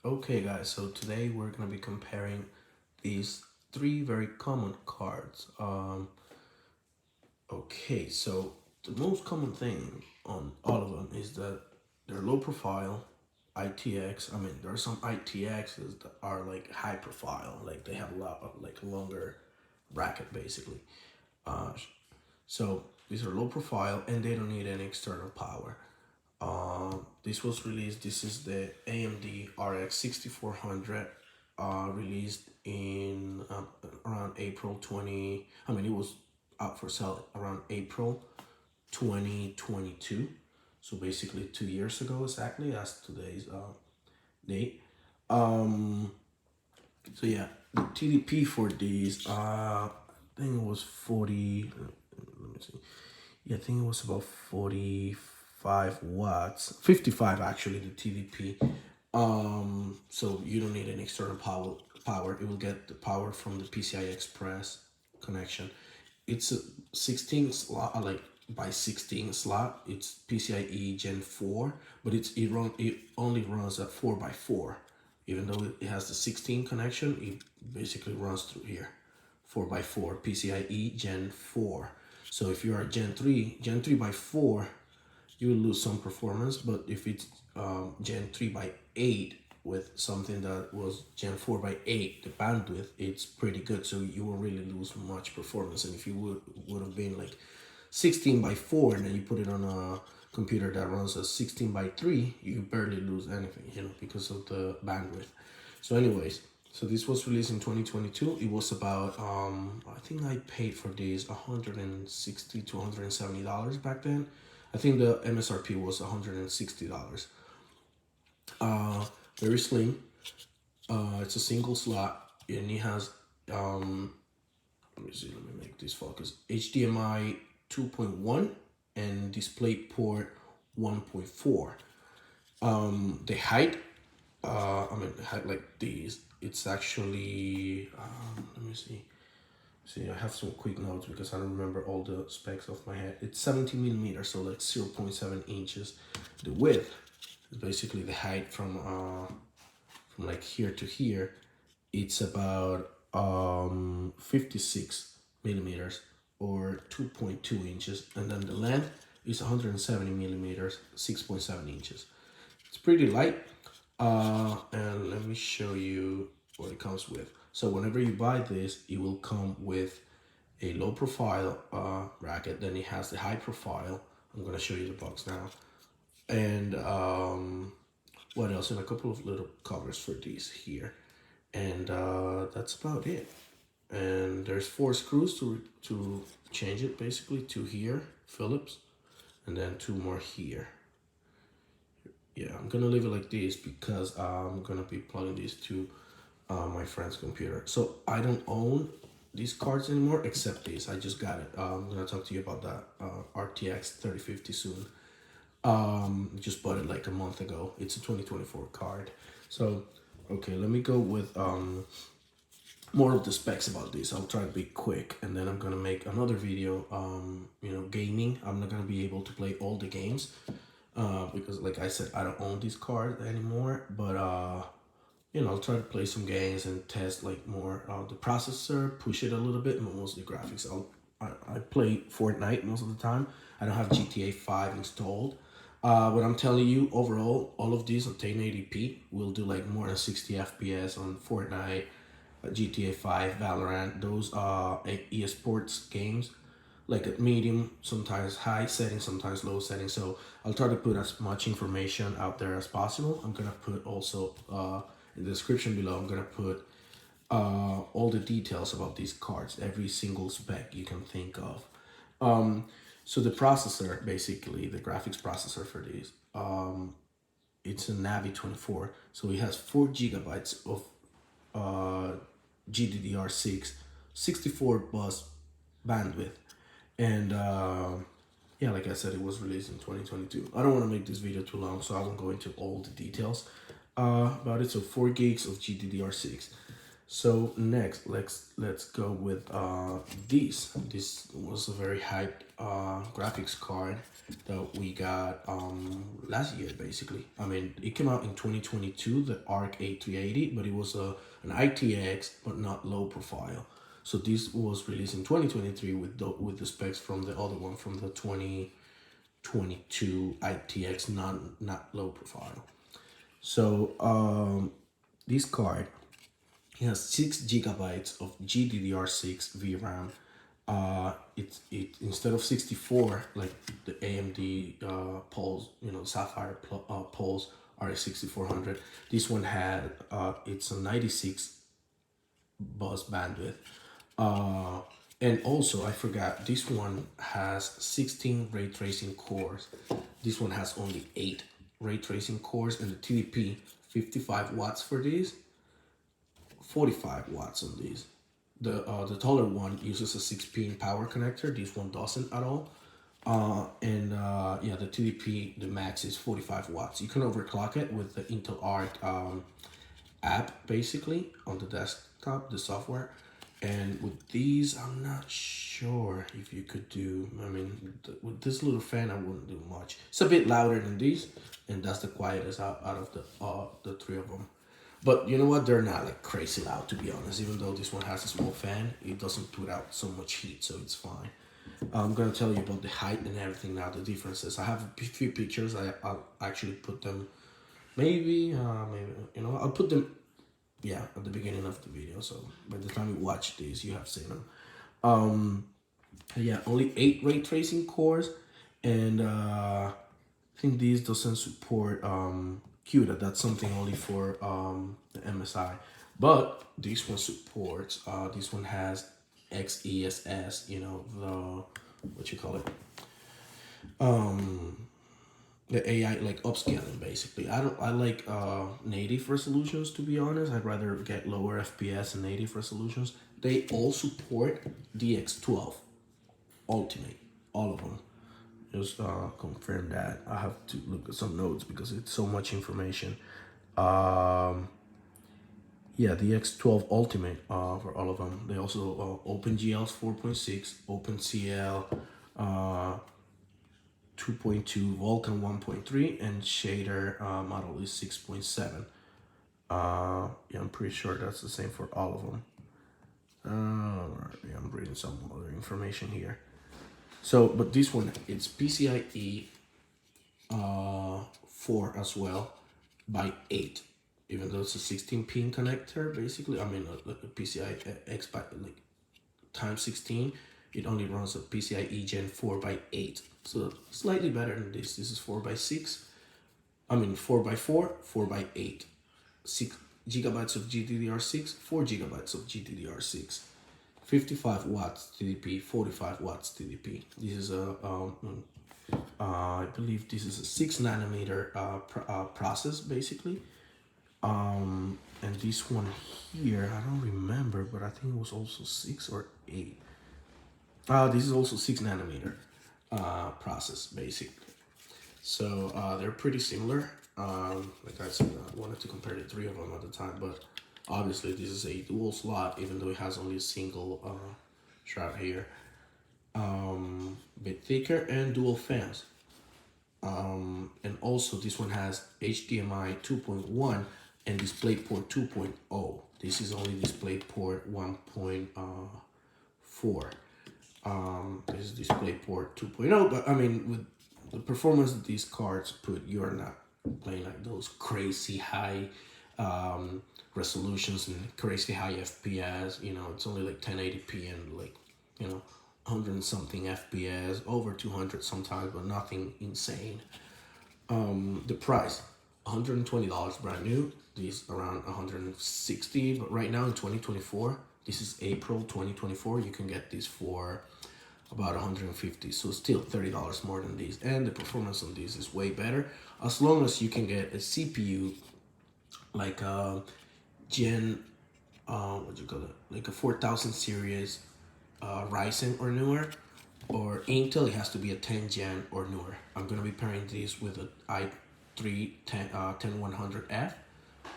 Okay guys, so today we're gonna be comparing these three very common cards. Okay, so the most common thing on all of them is that they're low profile, ITX. I mean, there are some ITXs that are like high profile, like they have a lot of like longer bracket basically. Uh, so these are low profile and they don't need any external power. This was released. This is the AMD RX6400, released in around April 20. I mean, it was out for sale around April 2022. So basically 2 years ago exactly. That's today's date. Um, so yeah, the TDP for these, I think it was 40. Let me see. Yeah, I think it was about 45 watts, 55 actually, the TDP. So you don't need an external power. It will get the power from the PCI Express connection. It's a 16 slot, like by 16 slot. It's PCIe Gen 4, but it only runs at 4x4. Even though it has the 16 connection, it basically runs through here. 4x4 PCIe Gen 4. So if you are Gen 3 by 4, you will lose some performance. But if it's Gen 3 by 8 with something that was Gen 4 by 8, the bandwidth, it's pretty good. So you won't really lose much performance. And if you would have been like 16 by 4 and then you put it on a computer that runs a 16 by 3, you barely lose anything, because of the bandwidth. So anyways, so this was released in 2022. It was about I think I paid for this $160 to $170 back then. I think the MSRP was $160. Very slim. It's a single slot and it has let me see, let me make this focus. HDMI 2.1 and DisplayPort 1.4. The height, the height like these, it's actually, let me see. See, I have some quick notes because I don't remember all the specs off my head. It's 17 millimeters, so like 0.7 inches. The width is basically the height from like here to here. It's about 56 millimeters or 2.2 inches, and then the length is 170 millimeters, 6.7 inches. It's pretty light. And let me show you what it comes with. So whenever you buy this, it will come with a low profile bracket. Then it has the high profile. I'm gonna show you the box now. And what else? And a couple of little covers for these here. And that's about it. And there's 4 screws to change it, basically. 2 here, Phillips, and then 2 more here. Yeah, I'm gonna leave it like this because I'm gonna be plugging these to my friend's computer. So I don't own these cards anymore except this. I just got it. I'm gonna talk to you about that RTX 3050 soon. Just bought it like a month ago. It's a 2024 card. So okay, let me go with more of the specs about this. I'll try to be quick, and then I'm gonna make another video. Gaming. I'm not gonna be able to play all the games because, like I said, I don't own this card anymore. But I'll try to play some games and test like more the processor, push it a little bit, but mostly graphics. I play Fortnite most of the time. I don't have GTA 5 installed. But I'm telling you, overall, all of these on 1080p will do like more than 60 FPS on Fortnite, GTA 5, Valorant. Those eSports games, like at medium, sometimes high settings, sometimes low settings. So I'll try to put as much information out there as possible. I'm gonna put also in the description below, I'm gonna put all the details about these cards, every single spec you can think of. So the processor, basically the graphics processor for these, it's a Navi 24. So it has 4 gigabytes of GDDR6, 64 bus bandwidth, and yeah, like I said, it was released in 2022. I don't want to make this video too long, so I won't go into all the details about it. So 4 gigs of GDDR6. So next, let's go with this. This was a very hyped graphics card that we got last year, basically. I mean, it came out in 2022, the ARC A380, but it was an ITX, but not low profile. So this was released in 2023 with the specs from the other one, from the 2022 ITX, not low profile. So this card, it has 6 gigabytes of GDDR6 VRAM. It instead of 64 like the AMD Pulse, SAPPHIRE Pulse RX6400, this one had it's a 96 bus bandwidth. And also, I forgot, this one has 16 ray tracing cores. This one has only 8 ray tracing cores, and the TDP 55 watts for these, 45 watts on these. The taller one uses a 6-pin power connector. This one doesn't at all. Yeah, the TDP, the max is 45 watts. You can overclock it with the Intel Arc app, basically, on the desktop, the software. And with these, I'm not sure if you could do, I mean, with this little fan, I wouldn't do much. It's a bit louder than these, and that's the quietest out of the 3 of them. But you know what? They're not like crazy loud, to be honest. Even though this one has a small fan, it doesn't put out so much heat, so it's fine. I'm gonna tell you about the height and everything now, the differences. I have a few pictures. I'll actually put them, maybe, I'll put them, yeah, at the beginning of the video. So by the time you watch this, you have seen them. Yeah, only 8 ray tracing cores, and I think these doesn't support CUDA. That's something only for the MSI. But this one supports. This one has XESS. The what you call it. The AI like upscaling basically. I like native resolutions, to be honest. I'd rather get lower FPS and native resolutions. They all support DX12 Ultimate, all of them. Just confirm that. I have to look at some notes because it's so much information. Yeah, the X12 Ultimate for all of them. They also OpenGL's 4.6, OpenCL 2.2, Vulkan 1.3, and shader model is 6.7. Yeah, I'm pretty sure that's the same for all of them. Yeah, I'm reading some other information here. So, but this one, it's PCIe 4 as well by 8, even though it's a 16-pin connector, basically. I mean, like a PCI X by like times 16, it only runs a PCIe Gen 4 by 8. So slightly better than this. This is 4 by 6. I mean, 4 by 4, 4 by 8. 6 gigabytes of GDDR6, 4 gigabytes of GDDR6. 55 watts TDP, 45 watts TDP. This is a, I believe this is a 6 nanometer process, basically. And this one here, I don't remember, but I think it was also 6 or 8. This is also 6 nanometer process, basically. So they're pretty similar. Like I said, I wanted to compare the 3 of them at the time, but obviously this is a dual slot, even though it has only a single shroud here. Bit thicker and dual fans. And also this one has HDMI 2.1 and DisplayPort 2.0. This is only DisplayPort 1.4. This is DisplayPort 2.0, but I mean, with the performance that these cards put, you're not playing like those crazy high resolutions and crazy high FPS. It's only like 1080p and like 100 and something FPS, over 200 sometimes, but nothing insane. The price, $120 brand new. These around 160, but right now in 2024, this is April 2024, you can get this for about 150, so still $30 more than these, and the performance on these is way better, as long as you can get a CPU like a Gen like a 4000 series Ryzen or newer, or Intel. It has to be a 10 gen or newer. I'm gonna be pairing these with a i3 10100F.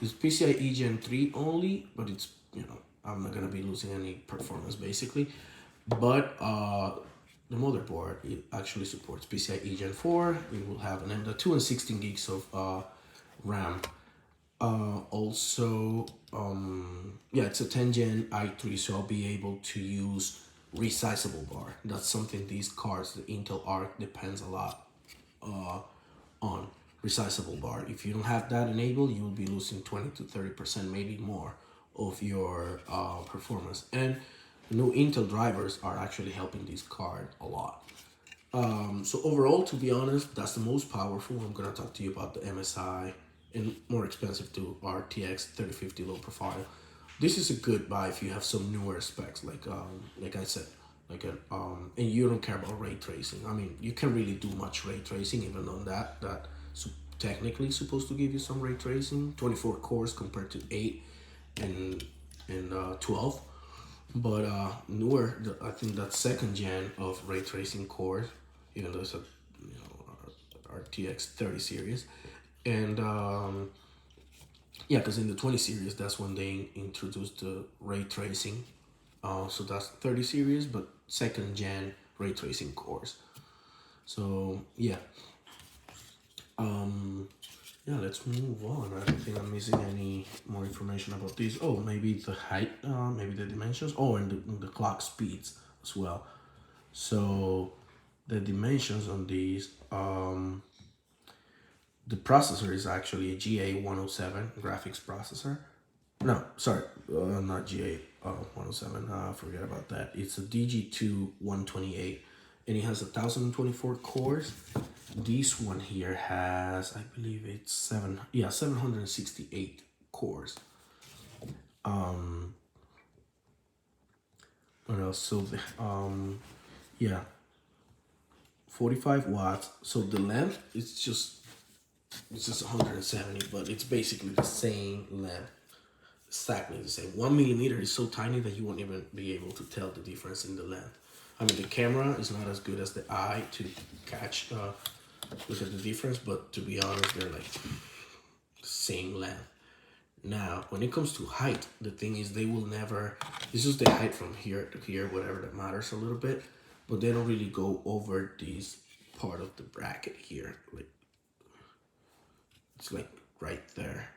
It's PCIe Gen 3 only, but it's I'm not gonna be losing any performance basically. But the motherboard, it actually supports PCIe Gen 4. It will have an M.2 and 16 gigs of RAM. Also, yeah, it's a 10 Gen i3, so I'll be able to use resizable bar. That's something these cards, the Intel Arc, depends a lot on resizable bar. If you don't have that enabled, you will be losing 20 to 30%, maybe more, of your performance. And the new Intel drivers are actually helping this card a lot. So overall, to be honest, that's the most powerful. I'm gonna talk to you about the MSI and more expensive to RTX 3050 low profile. This is a good buy if you have some newer specs, like I said, and you don't care about ray tracing. I mean, you can't really do much ray tracing even on that technically supposed to give you some ray tracing, 24 cores compared to 8 and 12. But newer, I think that second gen of ray tracing cores, even though it's a RTX 30 series, and yeah, because in the 20 series, that's when they introduced the ray tracing. So that's 30 series, but second gen ray tracing cores. So yeah. Yeah, let's move on. I don't think I'm missing any more information about these. Oh, maybe the height, maybe the dimensions. Oh, and the clock speeds as well. So the dimensions on these, the processor is actually a GA107 graphics processor. No, sorry, not GA107. Forget about that. It's a DG2-128, and it has 1024 cores. This one here has, I believe it's 768 cores. What else? So the yeah, 45 watts. So the length it's just 170, but it's basically the same length, exactly the same. 1 millimeter is so tiny that you won't even be able to tell the difference in the length. I mean, the camera is not as good as the eye to catch look at the difference, but to be honest, they're like same length. Now, when it comes to height, the thing is they will never, it's just the height from here to here, whatever that matters a little bit, but they don't really go over this part of the bracket here. Like, it's like right there.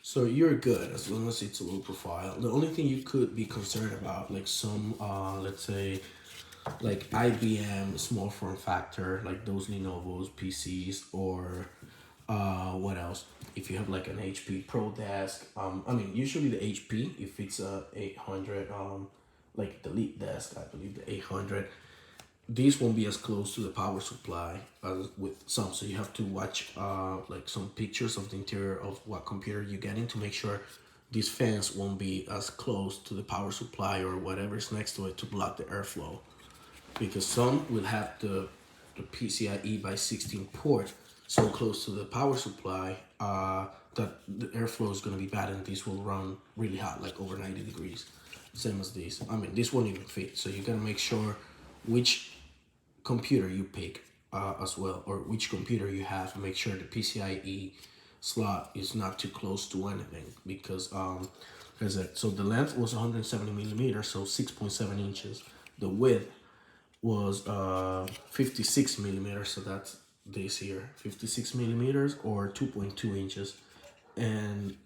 So you're good as long as it's a low profile. The only thing you could be concerned about, like some, let's say, like IBM small form factor, like those Lenovo's PCs, or what else? If you have like an HP Pro Desk, I mean usually the HP, if it's a 800, like the Elite Desk, I believe the 800, these won't be as close to the power supply as with some. So you have to watch like some pictures of the interior of what computer you get in to make sure these fans won't be as close to the power supply or whatever's next to it to block the airflow. Because some will have the PCIe by 16 port so close to the power supply that the airflow is going to be bad, and these will run really hot, like over 90 degrees. Same as these. I mean, this won't even fit. So you got to make sure which computer you pick as well, or which computer you have. Make sure the PCIe slot is not too close to anything, because so the length was 170 millimeters, so 6.7 inches. The width was 56 millimeters, so that's this here, 56 millimeters or 2.2 inches. And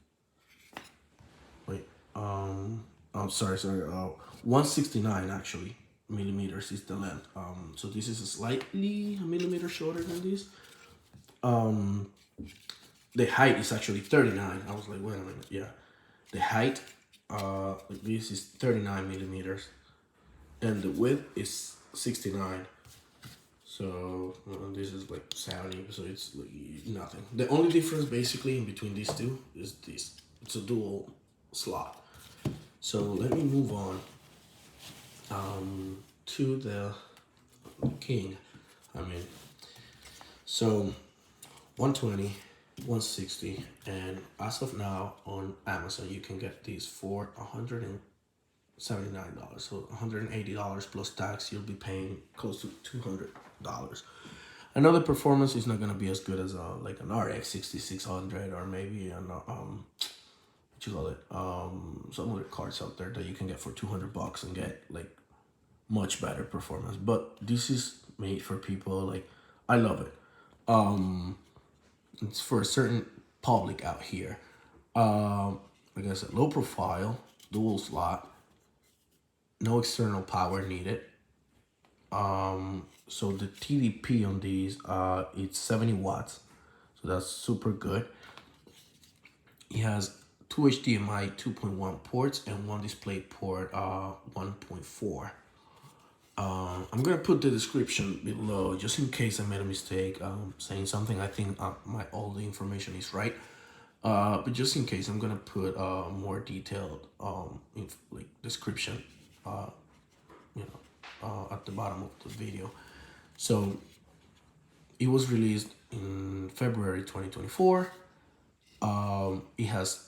wait, I'm sorry, 169 actually millimeters is the length. So this is slightly a millimeter shorter than this. The height is actually 39. I was like, wait a minute, yeah, the height this is 39 millimeters, and the width is 69. So this is like 70, so it's like nothing. The only difference basically in between these two is this. It's a dual slot. So let me move on to the king. I mean, so 120, 160, and as of now on Amazon you can get these for $179. So $180 plus tax. You'll be paying close to $200. I know the performance is not gonna be as good as like an RX6600 or maybe an what you call it, some other cards out there that you can get for $200 and get like much better performance. But this is made for people like, I love it. It's for a certain public out here. Like I said, low profile, dual slot, no external power needed. So the TDP on these, it's 70 watts, so that's super good. It has two HDMI 2.1 ports and one display port 1.4. I'm gonna put the description below just in case I made a mistake saying something. I think all the information is right, but just in case, I'm gonna put more detailed like description at the bottom of the video. So it was released in February 2024. It has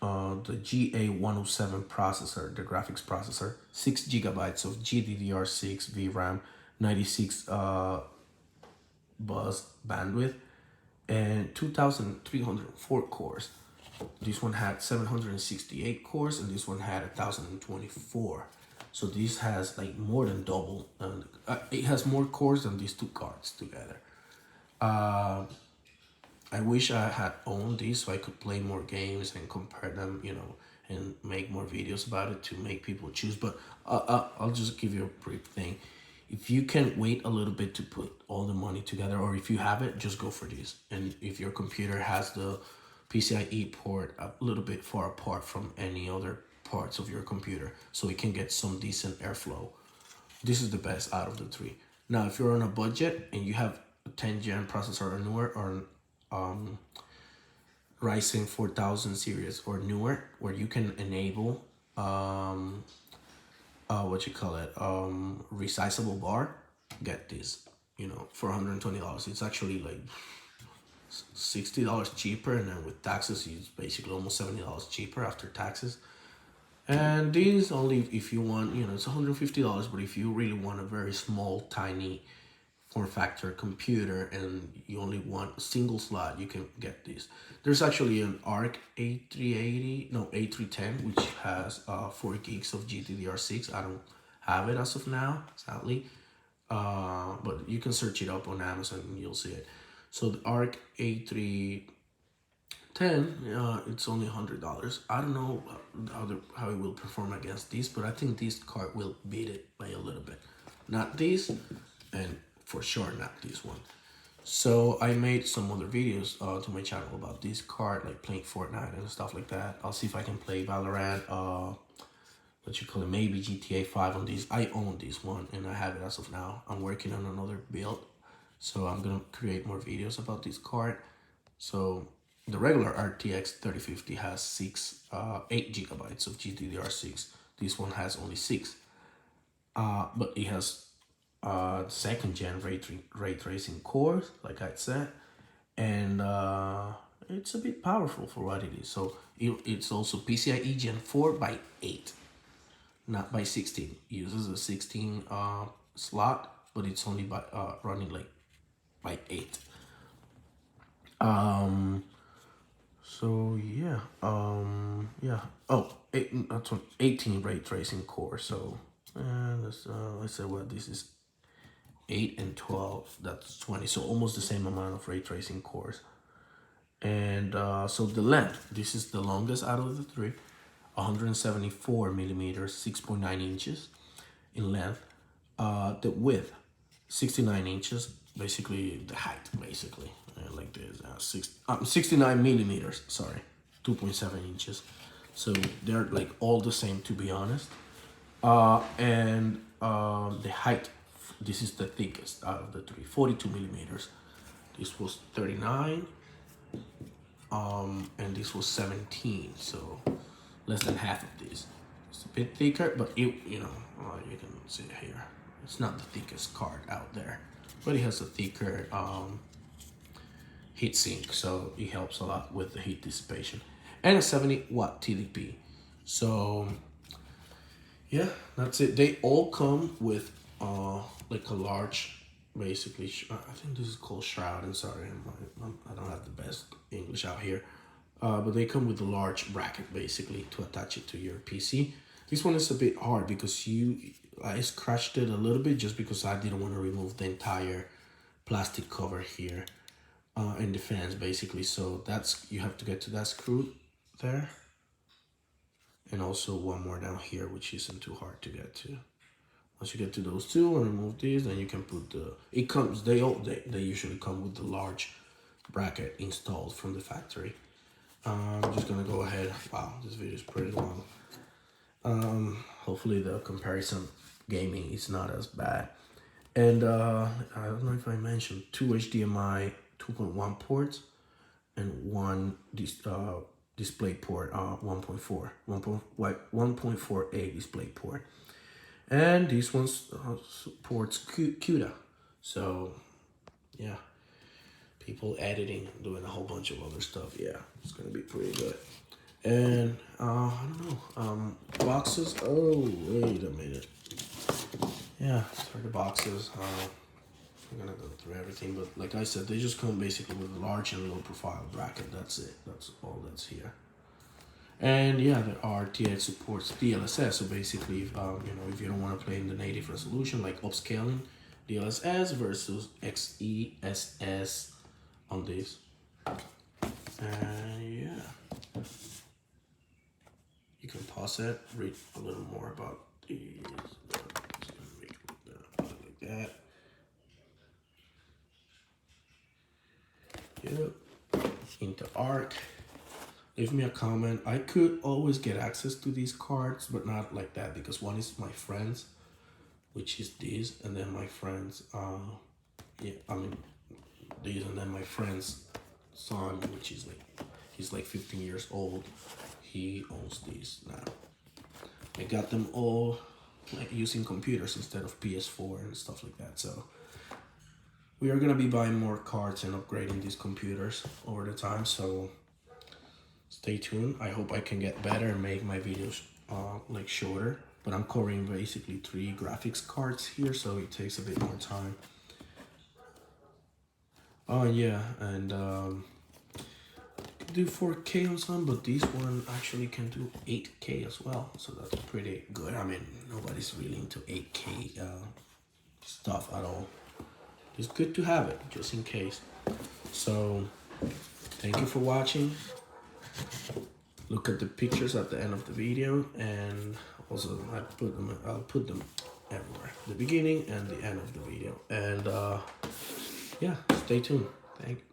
the GA107 processor, the graphics processor, 6 GB of GDDR6 VRAM, 96 bus bandwidth, and 2,304 cores. This one had 768 cores, and this one had 1,024. So this has like more than double, and it has more cores than these two cards together. I wish I had owned these so I could play more games and compare them, and make more videos about it to make people choose. But I'll just give you a brief thing. If you can wait a little bit to put all the money together, or if you have it, just go for this. And if your computer has the PCIe port a little bit far apart from any other parts of your computer, so it can get some decent airflow, this is the best out of the three. Now, if you're on a budget and you have a 10th gen processor or newer, or Ryzen 4000 series or newer, where you can enable resizable bar, get this, for $120. It's actually like $60 cheaper, and then with taxes it's basically almost $70 cheaper after taxes. And these only if you want, it's $150, but if you really want a very small, tiny form factor computer and you only want a single slot, you can get this. There's actually an ARC A310, which has 4 gigs of GDDR6. I don't have it as of now, sadly, but you can search it up on Amazon and you'll see it. So the ARC A310, it's only $100. I don't know how it will perform against this, but I think this card will beat it by a little bit. Not this, and for sure not this one. So I made some other videos to my channel about this card, like playing Fortnite and stuff like that. I'll see if I can play Valorant, maybe GTA 5 on these. I own this one and I have it as of now. I'm working on another build, so I'm gonna create more videos about this card. So the regular RTX 3050 has 8 GB of GDDR6. This one has only 6, but it has 2nd gen ray tracing cores, like I said, and it's a bit powerful for what it is. So it's also PCIe Gen 4 by 8, not by 16. It uses a 16 slot, but it's only by running like by 8. So yeah, Oh, 18 ray tracing core. So let's say this is 8 and 12, that's 20, so almost the same amount of ray tracing cores. And so the length, this is the longest out of the three, 174 millimeters, 6.9 inches in length. The width, 69 inches, basically the height, basically, like this, 69 millimeters, sorry, 2.7 inches. So they're like all the same, to be honest. And the height, this is the thickest out of the three, 42 millimeters. This was 39, and this was 17, so less than half of this. It's a bit thicker, but you can see it here. It's not the thickest card out there, but it has a thicker heat sink, so it helps a lot with the heat dissipation. And a 70 watt TDP. So yeah, that's it. They all come with like a large, basically, I think this is called shroud. I'm sorry, I don't have the best English out here. but they come with a large bracket basically to attach it to your PC. This one is a bit hard because I scratched it a little bit just because I didn't want to remove the entire plastic cover here in the fans basically. So you have to get to that screw there, and also one more down here, which isn't too hard to get to. Once you get to those two and remove these, then you can put they usually come with the large bracket installed from the factory. I'm just gonna go ahead. Wow, this video is pretty long. Hopefully the comparison gaming is not as bad. And I don't know if I mentioned 2 HDMI 2.1 ports and one display port, 1.4a display port. And this one supports CUDA. So yeah, people editing, doing a whole bunch of other stuff. Yeah, it's gonna be pretty good. And I don't know, boxes. Oh, wait a minute. Yeah, for the boxes, I'm gonna go through everything, but like I said, they just come basically with a large and low profile bracket. That's it. That's all that's here. And yeah, the RTX supports DLSS. So basically, you know, if you don't want to play in the native resolution, like upscaling DLSS versus XeSS on this. And yeah, you can pause it, read a little more about these. Like that. Yep. Into ARC. Leave me a comment. I could always get access to these cards, but not like that, because one is my friend's, which is this, and then my friend's yeah, I mean these, and then my friend's son, which is like, he's like 15 years old. He owns these now. I got them all like using computers instead of PS4 and stuff like that. So we are gonna be buying more cards and upgrading these computers over the time. So stay tuned. I hope I can get better and make my videos like shorter, but I'm covering basically 3 graphics cards here, so it takes a bit more time. Oh yeah, and do 4K on some, but this one actually can do 8K as well, so that's pretty good. I mean, nobody's really into 8K stuff at all. It's good to have it just in case. So thank you for watching. Look at the pictures at the end of the video, and also I'll put them everywhere, the beginning and the end of the video. And yeah, stay tuned. Thank you.